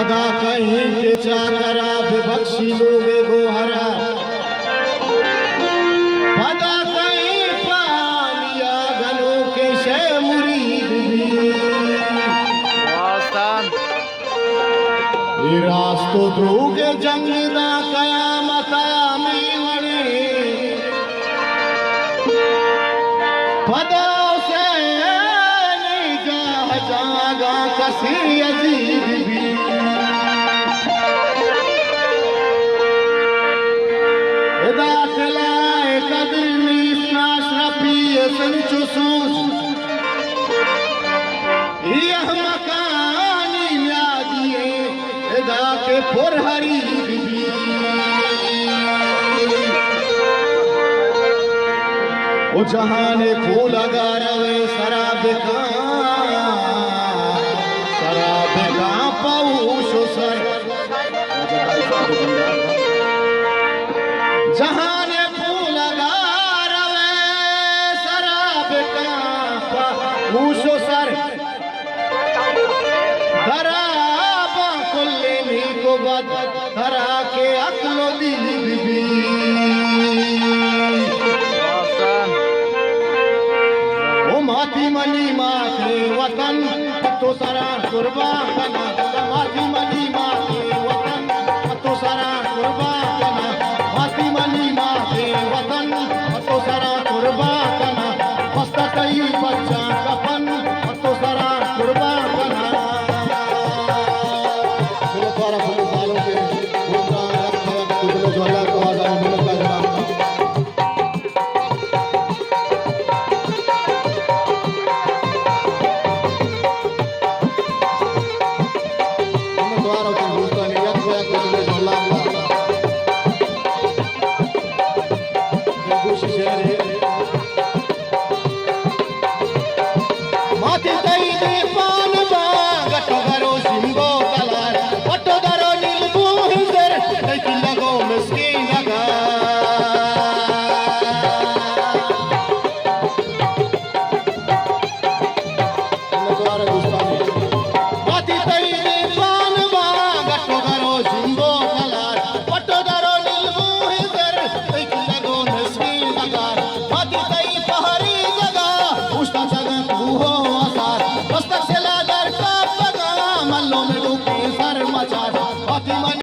पदा कहीं के चाकरा विभक्षी लोगे गोहरा पदा कहीं पालिया गलो के शे मुरीद ये रास्तो द्रोगे जंग दा कयामत में वणे पदा से निगाह जागा कसी अजीब भी दाखलाए कदर में नाशरफी संचो सोच यह मकानी म्यादिए एदा के पुरहरी भी ओ जहाने फूल लगा रवे शराब का पौश सर जहाने फूल लगा रवे शराब का पौश सर धराबा कुल्ले नी को बद धरा के अक्लो दिल भी माती मनी माथे वतन तो सारा कुर्बान बना माती मनी माथे वतन तो सारा कुर्बान बना माती मनी माथे वतन तो सारा कुर्बान बना मस्त कई बच्चा